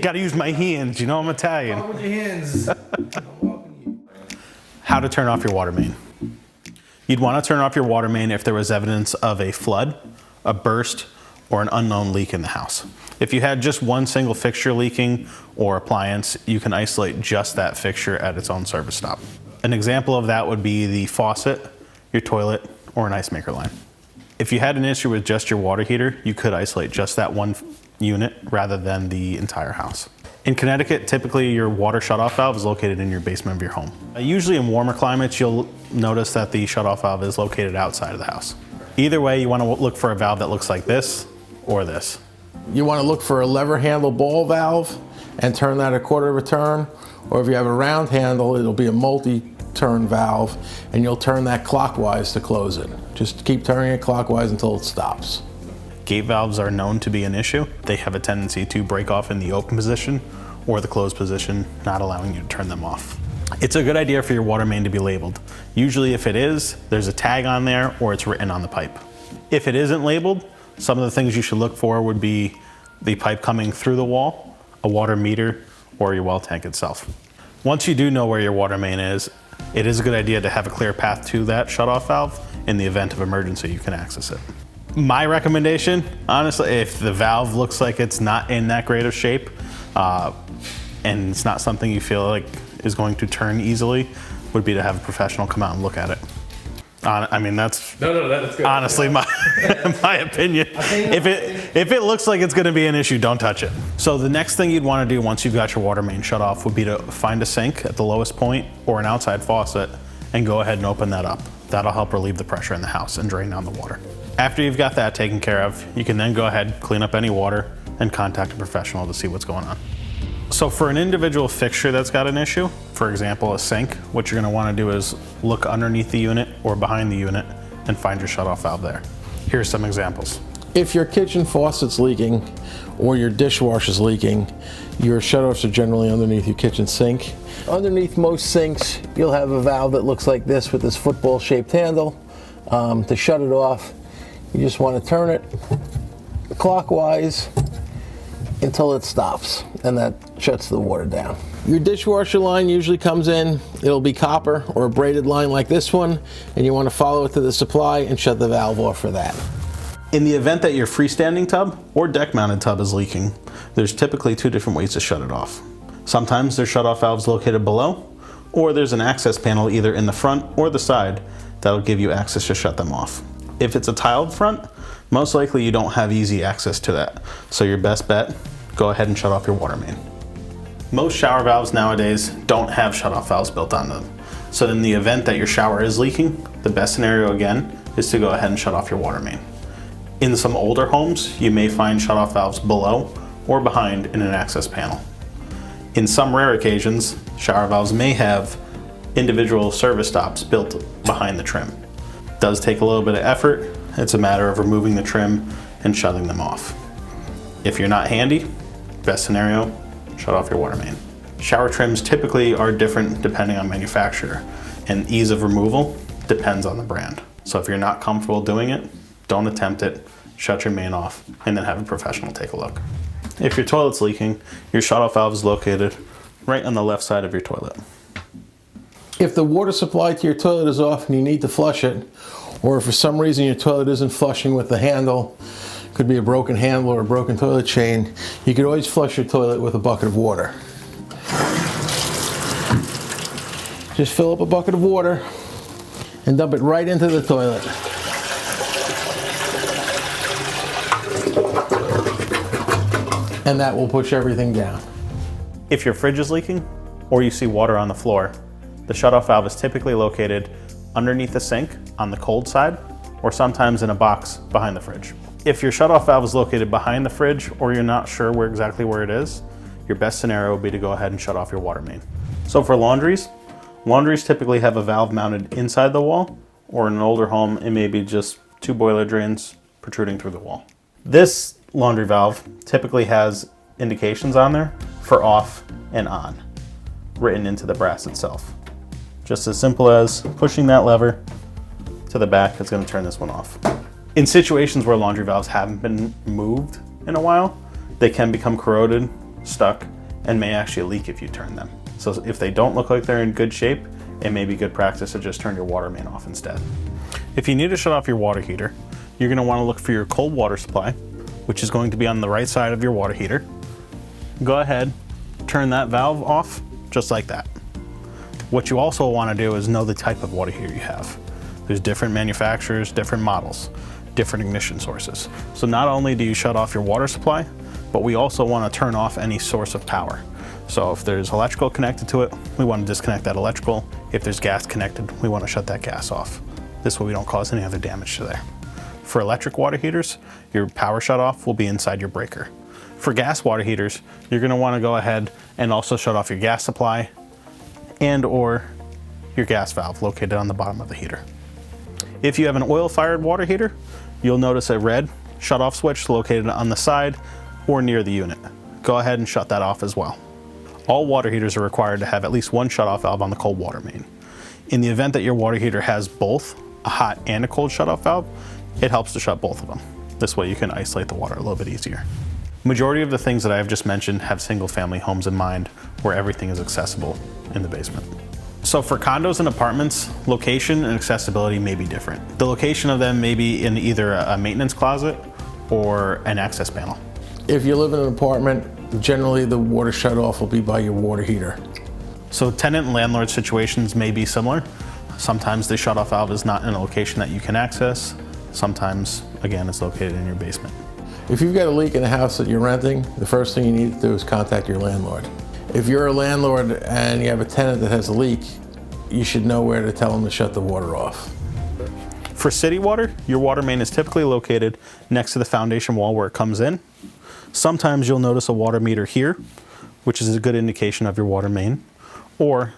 Got to use my hands, you know I'm Italian. With your hands. How to turn off your water main. You'd want to turn off your water main if there was evidence of a flood, a burst, or an unknown leak in the house. If you had just one single fixture leaking or appliance, you can isolate just that fixture at its own service stop. An example of that would be the faucet, your toilet, or an ice maker line. If you had an issue with just your water heater, you could isolate just that one unit rather than the entire house. In Connecticut, typically your water shutoff valve is located in your basement of your home. Usually in warmer climates, you'll notice that the shutoff valve is located outside of the house. Either way, you want to look for a valve that looks like this or this. You want to look for a lever handle ball valve and turn that a quarter of a turn, or if you have a round handle, it'll be a multi-turn valve, and you'll turn that clockwise to close it. Just keep turning it clockwise until it stops. Gate valves are known to be an issue. They have a tendency to break off in the open position or the closed position, not allowing you to turn them off. It's a good idea for your water main to be labeled. Usually if it is, there's a tag on there or it's written on the pipe. If it isn't labeled, some of the things you should look for would be the pipe coming through the wall, a water meter, or your well tank itself. Once you do know where your water main is, it is a good idea to have a clear path to that shutoff valve. In the event of emergency, you can access it. My recommendation, honestly, if the valve looks like it's not in that great of shape, and it's not something you feel like is going to turn easily, would be to have a professional come out and look at it. I mean, that's that's good. Honestly my opinion. If it looks like it's going to be an issue, don't touch it. So the next thing you'd want to do once you've got your water main shut off would be to find a sink at the lowest point or an outside faucet and go ahead and open that up. That'll help relieve the pressure in the house and drain down the water. After you've got that taken care of, you can then go ahead, clean up any water, and contact a professional to see what's going on. So for an individual fixture that's got an issue, for example, a sink, what you're gonna wanna do is look underneath the unit or behind the unit and find your shutoff valve there. Here's some examples. If your kitchen faucet's leaking or your dishwasher's leaking, your shutoffs are generally underneath your kitchen sink. Underneath most sinks, you'll have a valve that looks like this with this football-shaped handle. To shut it off, you just want to turn it clockwise until it stops, and that shuts the water down. Your dishwasher line usually comes in, it'll be copper or a braided line like this one, and you want to follow it to the supply and shut the valve off for that. In the event that your freestanding tub or deck mounted tub is leaking, there's typically two different ways to shut it off. Sometimes there's shutoff valves located below, or there's an access panel either in the front or the side that'll give you access to shut them off. If it's a tiled front, most likely you don't have easy access to that. So your best bet, go ahead and shut off your water main. Most shower valves nowadays don't have shutoff valves built on them. So in the event that your shower is leaking, the best scenario again is to go ahead and shut off your water main. In some older homes, you may find shutoff valves below or behind in an access panel. In some rare occasions, shower valves may have individual service stops built behind the trim. It does take a little bit of effort. It's a matter of removing the trim and shutting them off. If you're not handy, best scenario, shut off your water main. Shower trims typically are different depending on manufacturer, and ease of removal depends on the brand. So if you're not comfortable doing it, don't attempt it, shut your main off, and then have a professional take a look. If your toilet's leaking, your shutoff valve is located right on the left side of your toilet. If the water supply to your toilet is off and you need to flush it, or if for some reason your toilet isn't flushing with the handle, could be a broken handle or a broken toilet chain, you could always flush your toilet with a bucket of water. Just fill up a bucket of water and dump it right into the toilet. And that will push everything down. If your fridge is leaking or you see water on the floor, the shutoff valve is typically located underneath the sink on the cold side or sometimes in a box behind the fridge. If your shutoff valve is located behind the fridge or you're not sure exactly where it is, your best scenario would be to go ahead and shut off your water main. So for laundries typically have a valve mounted inside the wall, or in an older home, it may be just two boiler drains protruding through the wall. This laundry valve typically has indications on there for off and on, written into the brass itself. Just as simple as pushing that lever to the back is going to turn this one off. In situations where laundry valves haven't been moved in a while, they can become corroded stuck, and may actually leak if you turn them. So if they don't look like they're in good shape, it may be good practice to just turn your water main off instead. If you need to shut off your water heater, you're going to want to look for your cold water supply, which is going to be on the right side of your water heater. Go ahead, turn that valve off just like that. What you also want to do is know the type of water heater you have. There's different manufacturers, different models, different ignition sources. So not only do you shut off your water supply, but we also want to turn off any source of power. So if there's electrical connected to it, we want to disconnect that electrical. If there's gas connected, we want to shut that gas off. This way we don't cause any other damage to there. For electric water heaters, your power shutoff will be inside your breaker. For gas water heaters, you're going to want to go ahead and also shut off your gas supply and or your gas valve located on the bottom of the heater. If you have an oil-fired water heater, you'll notice a red shutoff switch located on the side or near the unit. Go ahead and shut that off as well. All water heaters are required to have at least one shutoff valve on the cold water main. In the event that your water heater has both a hot and a cold shutoff valve, it helps to shut both of them. This way you can isolate the water a little bit easier. Majority of the things that I have just mentioned have single family homes in mind where everything is accessible in the basement. So for condos and apartments, location and accessibility may be different. The location of them may be in either a maintenance closet or an access panel. If you live in an apartment, generally the water shutoff will be by your water heater. So tenant and landlord situations may be similar. Sometimes the shutoff valve is not in a location that you can access. Sometimes, again, it's located in your basement. If you've got a leak in a house that you're renting, the first thing you need to do is contact your landlord. If you're a landlord and you have a tenant that has a leak, you should know where to tell them to shut the water off. For city water, your water main is typically located next to the foundation wall where it comes in. Sometimes you'll notice a water meter here, which is a good indication of your water main, or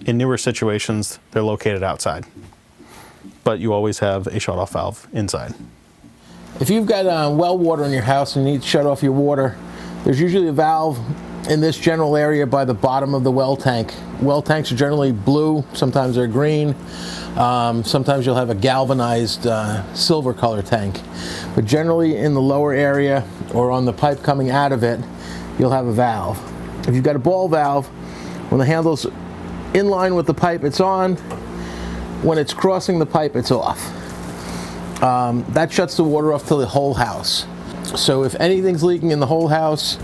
in newer situations, they're located outside. But you always have a shutoff valve inside. If you've got well water in your house and you need to shut off your water, there's usually a valve in this general area by the bottom of the well tank. Well tanks are generally blue, sometimes they're green. Sometimes you'll have a galvanized silver color tank. But generally in the lower area or on the pipe coming out of it, you'll have a valve. If you've got a ball valve, when the handle's in line with the pipe, it's on. When it's crossing the pipe, it's off. That shuts the water off to the whole house. So if anything's leaking in the whole house,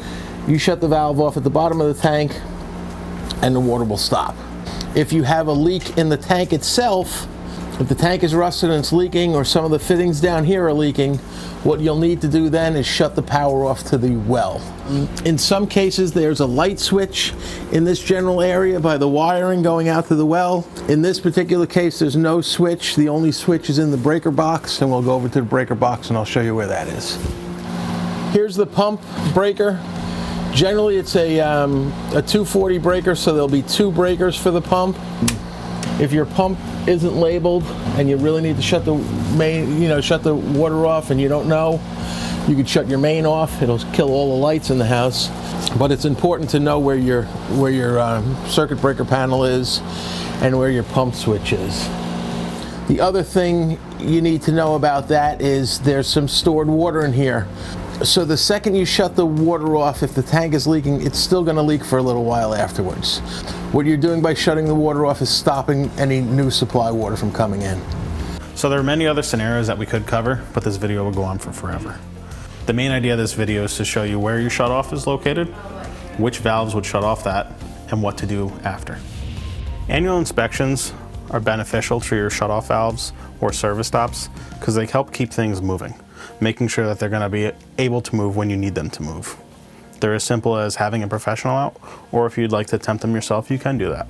you shut the valve off at the bottom of the tank and the water will stop. If you have a leak in the tank itself, if the tank is rusted and it's leaking or some of the fittings down here are leaking, what you'll need to do then is shut the power off to the well. In some cases, there's a light switch in this general area by the wiring going out to the well. In this particular case, there's no switch. The only switch is in the breaker box, and we'll go over to the breaker box and I'll show you where that is. Here's the pump breaker. Generally, it's a 240 breaker, so there'll be two breakers for the pump. If your pump isn't labeled and you really need to shut the main, shut the water off and you don't know, you could shut your main off. It'll kill all the lights in the house. But it's important to know where your circuit breaker panel is and where your pump switch is. The other thing you need to know about that is there's some stored water in here. So the second you shut the water off, if the tank is leaking, it's still going to leak for a little while afterwards. What you're doing by shutting the water off is stopping any new supply water from coming in. So there are many other scenarios that we could cover, but this video will go on for forever. The main idea of this video is to show you where your shutoff is located, which valves would shut off that, and what to do after. Annual inspections are beneficial for your shutoff valves or service stops because they help keep things moving, making sure that they're going to be able to move when you need them to move. They're as simple as having a professional out, or if you'd like to attempt them yourself, you can do that.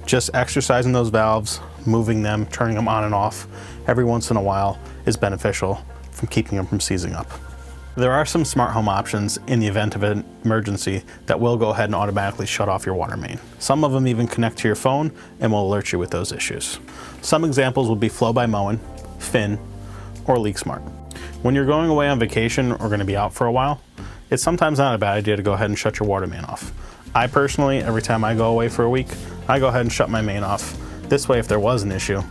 Just exercising those valves, moving them, turning them on and off every once in a while is beneficial from keeping them from seizing up. There are some smart home options in the event of an emergency that will go ahead and automatically shut off your water main. Some of them even connect to your phone and will alert you with those issues. Some examples would be Flow by Moen, Fin, or Leak Smart. When you're going away on vacation or going to be out for a while, it's sometimes not a bad idea to go ahead and shut your water main off. I personally, every time I go away for a week, I go ahead and shut my main off. This way, if there was an issue,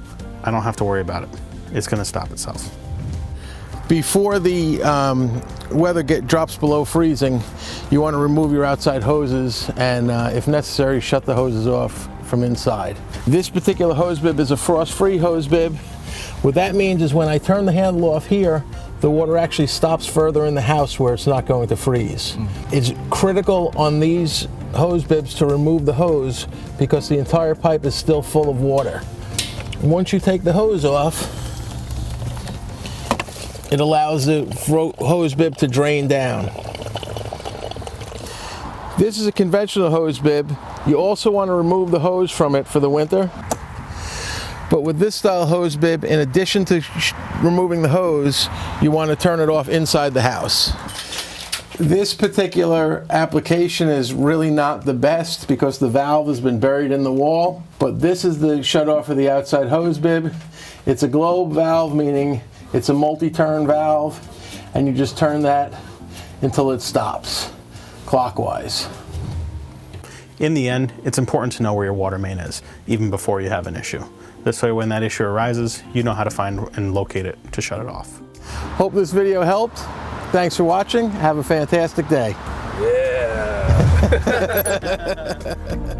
I don't have to worry about it. It's going to stop itself. Before the weather drops below freezing, you want to remove your outside hoses and, if necessary, shut the hoses off from inside. This particular hose bib is a frost-free hose bib. What that means is when I turn the handle off here, the water actually stops further in the house where it's not going to freeze. It's critical on these hose bibs to remove the hose because the entire pipe is still full of water. Once you take the hose off, it allows the hose bib to drain down. This is a conventional hose bib. You also want to remove the hose from it for the winter. But with this style hose bib, in addition to removing the hose, you want to turn it off inside the house. This particular application is really not the best because the valve has been buried in the wall, but this is the shutoff of the outside hose bib. It's a globe valve, meaning it's a multi-turn valve, and you just turn that until it stops, clockwise. In the end, it's important to know where your water main is, even before you have an issue. This way, when that issue arises, you know how to find and locate it to shut it off. Hope this video helped. Thanks for watching. Have a fantastic day. Yeah.